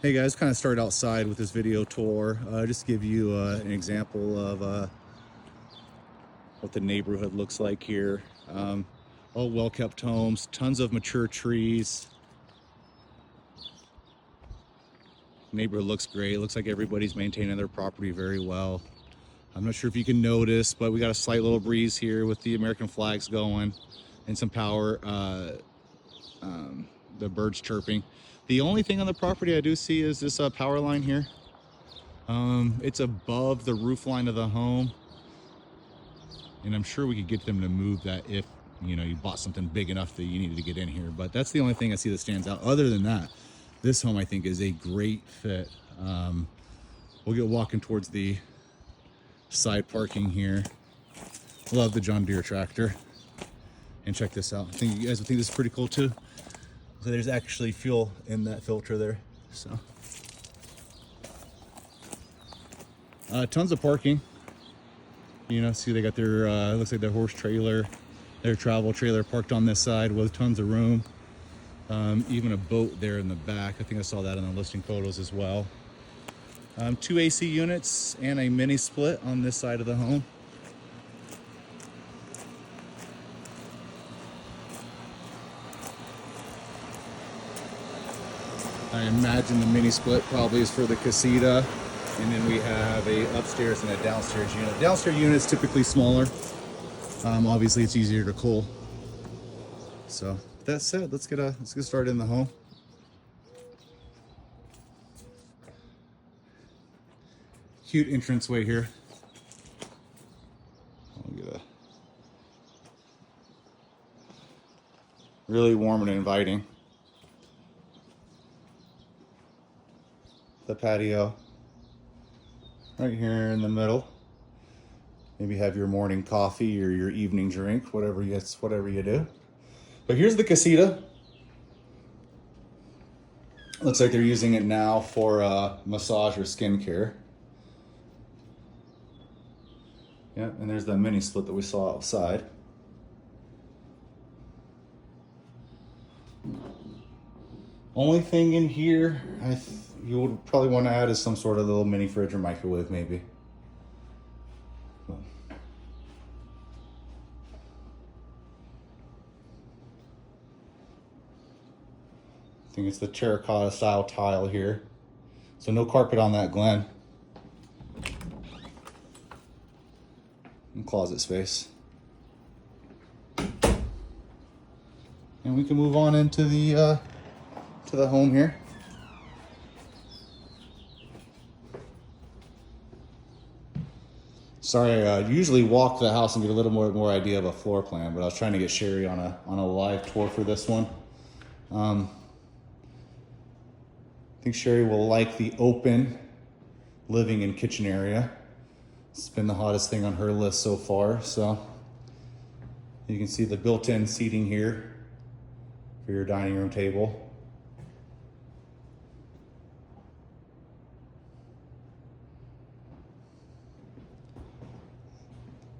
Hey guys, kind of started outside with this video tour. Just to give you an example of what the neighborhood looks like here. All well-kept homes, tons of mature trees. Neighborhood looks great. Looks like everybody's maintaining their property very well. I'm not sure if you can notice, but we got a slight little breeze here with the American flags going and some power, the birds chirping. The only thing on the property I do see is this power line here. It's above the roof line of the home, and I'm sure we could get them to move that if you bought something big enough that you needed to get in here. But that's the only thing I see that stands out. Other than that, this home I think is a great fit. We'll get walking towards the side parking here. Love the John Deere tractor. And check this out. I think you guys would think this is pretty cool too. So there's actually fuel in that filter there. So tons of parking. See they got their looks like their horse trailer, their travel trailer parked on this side with tons of room. Even a boat there in the back. I think I saw that in the listing photos as well. 2 AC units and a mini split on this side of the home. I imagine the mini split probably is for the casita. And then we have a upstairs and a downstairs unit. The downstairs unit is typically smaller. Obviously it's easier to cool. So with that said, let's get started in the home. Cute entranceway here. I'll get a really warm and inviting. The patio right here in the middle. Maybe have your morning coffee or your evening drink, whatever you do. But here's the casita. Looks like they're using it now for massage or skincare. Yeah, and there's the mini split that we saw outside. Only thing in here you would probably want to add is some sort of little mini fridge or microwave, maybe. I think it's the terracotta style tile here. So no carpet on that, Glenn. And closet space. And we can move on into the home here. Sorry, I usually walk the house and get a little more idea of a floor plan, but I was trying to get Sherry on a live tour for this one. I think Sherry will like the open living and kitchen area. It's been the hottest thing on her list so far. So you can see the built-in seating here for your dining room table.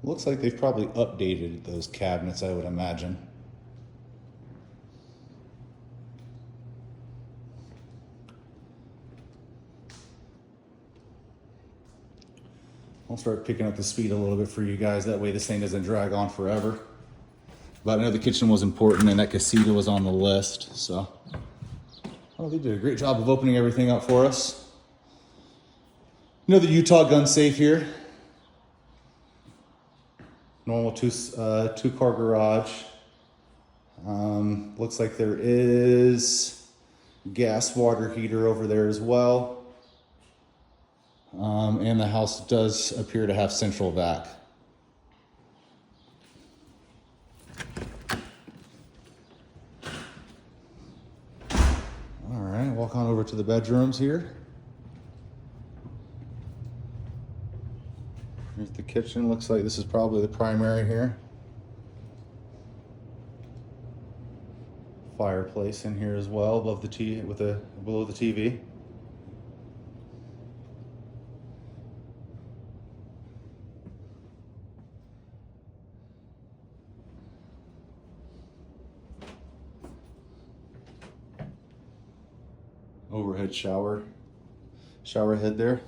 Looks like they've probably updated those cabinets, I would imagine. I'll start picking up the speed a little bit for you guys. That way this thing doesn't drag on forever. But I know the kitchen was important and that casita was on the list, so. Oh, they did a great job of opening everything up for us. The Utah gun safe here. Normal two-car garage. Looks like there is gas water heater over there as well. And the house does appear to have central vac. All right, walk on over to the bedrooms here. Here's the kitchen. Looks like this is probably the primary here. Fireplace in here as well, above the below the TV. overhead shower head there.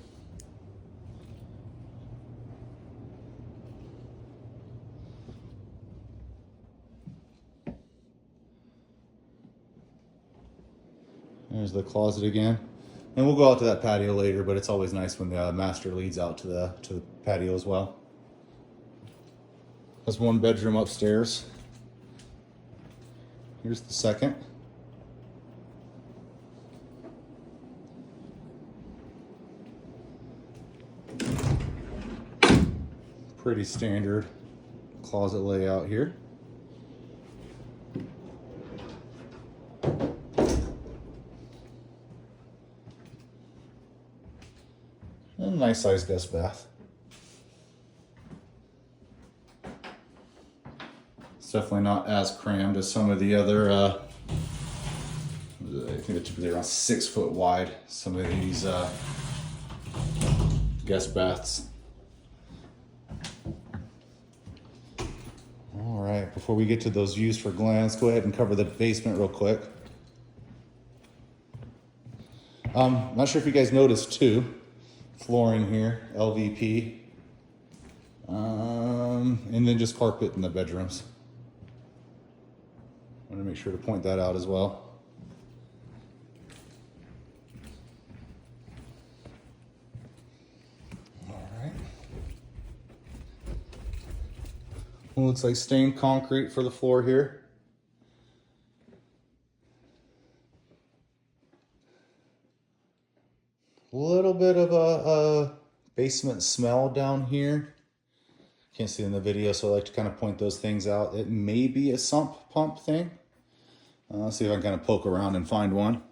There's the closet again. And we'll go out to that patio later, but it's always nice when the master leads out to the patio as well. That's one bedroom upstairs. Here's the second. Pretty standard closet layout here. And a nice sized guest bath. It's definitely not as crammed as some of the other, I think they're typically around 6 foot wide, some of these guest baths. All right, before we get to those views for Glen, let's go ahead and cover the basement real quick. Not sure if you guys noticed too, flooring here, LVP, and then just carpet in the bedrooms. I want to make sure to point that out as well. All right. Well, looks like stained concrete for the floor here. A little bit of a basement smell down here. Can't see in the video, so I like to kind of point those things out. It may be a sump pump thing. Let's see if I can kind of poke around and find one.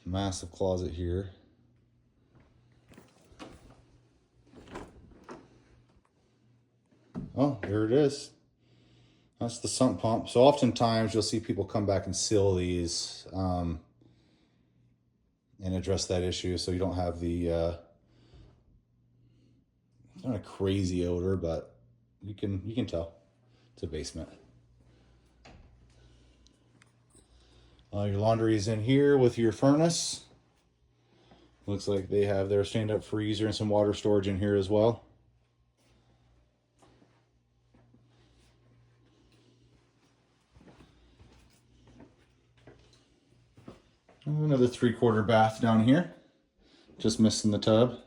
Massive closet here. Oh, there it is. That's the sump pump. So oftentimes you'll see people come back and seal these and address that issue, so you don't have the it's not a crazy odor, but you can tell it's a basement. Your laundry is in here with your furnace. Looks like they have their stand-up freezer and some water storage in here as well. Another 3/4 bath down here, just missing the tub.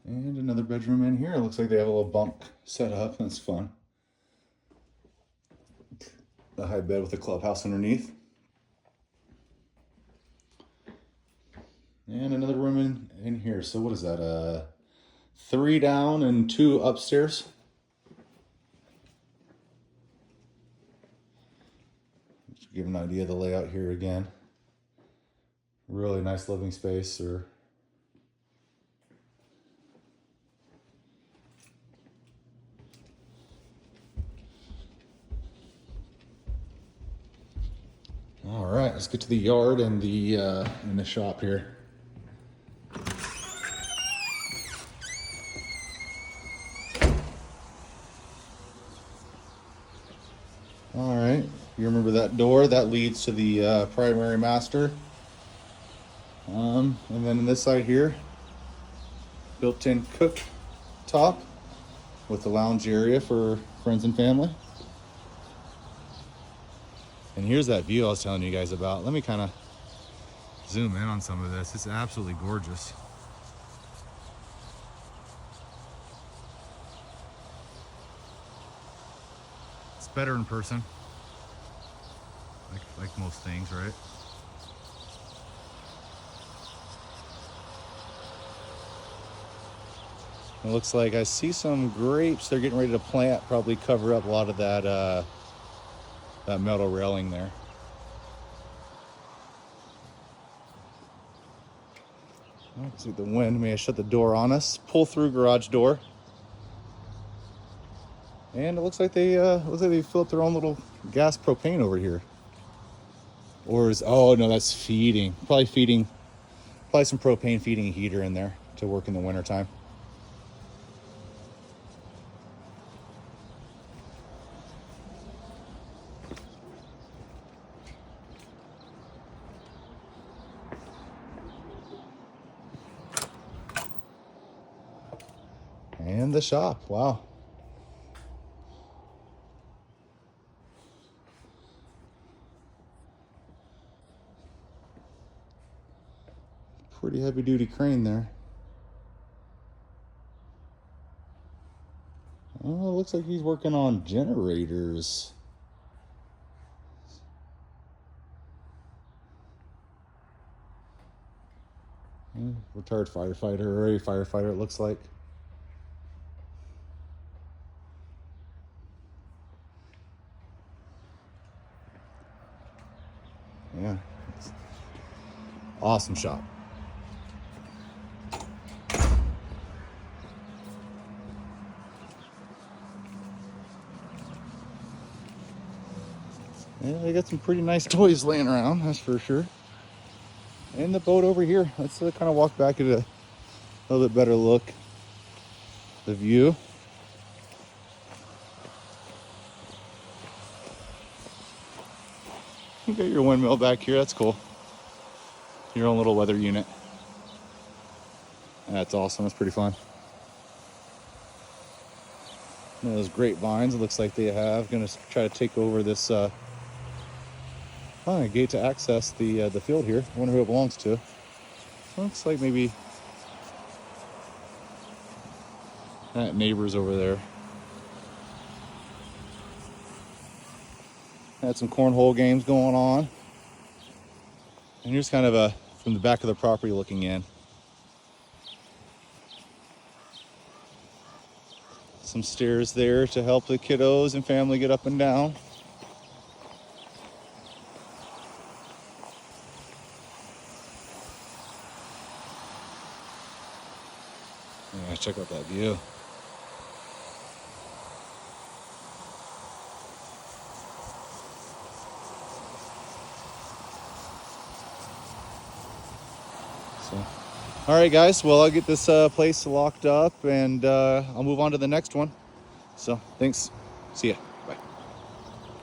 And another bedroom in here. It looks like they have a little bunk set up. That's fun. The high bed with a clubhouse underneath. And another room in here. So what is that? 3 down and 2 upstairs. Just give an idea of the layout here again. Really nice living space. All right, let's get to the yard and the shop here. All right, you remember that door that leads to the primary master. And then on this side here, built-in cooktop with the lounge area for friends and family. And here's that view I was telling you guys about. Let me kind of zoom in on some of this. It's absolutely gorgeous. It's better in person, like most things, right? It looks like I see some grapes they're getting ready to plant, probably cover up a lot of that that metal railing there. Let's see, the wind may have shut the door on us. Pull through garage door. And it looks like they filled up their own little gas propane over here. Or is, oh no, that's feeding. Probably some propane feeding a heater in there to work in the wintertime. And the shop. Wow. Pretty heavy duty crane there. Oh, it looks like he's working on generators. Retired firefighter, or a firefighter, it looks like. Yeah. Awesome shop. Yeah, they got some pretty nice toys laying around, that's for sure. And the boat over here. Let's kind of walk back at a little bit better look. The view. You got your windmill back here, that's cool. Your own little weather unit. That's awesome, that's pretty fun. And those grapevines, it looks like they have. Gonna try to take over this gate to access the field here. I wonder who it belongs to. Looks like maybe that neighbor's over there. Had some cornhole games going on. And here's kind of from the back of the property looking in. Some stairs there to help the kiddos and family get up and down. Yeah, check out that view. So, all right, guys. Well, I'll get this place locked up, and I'll move on to the next one. So, thanks. See ya.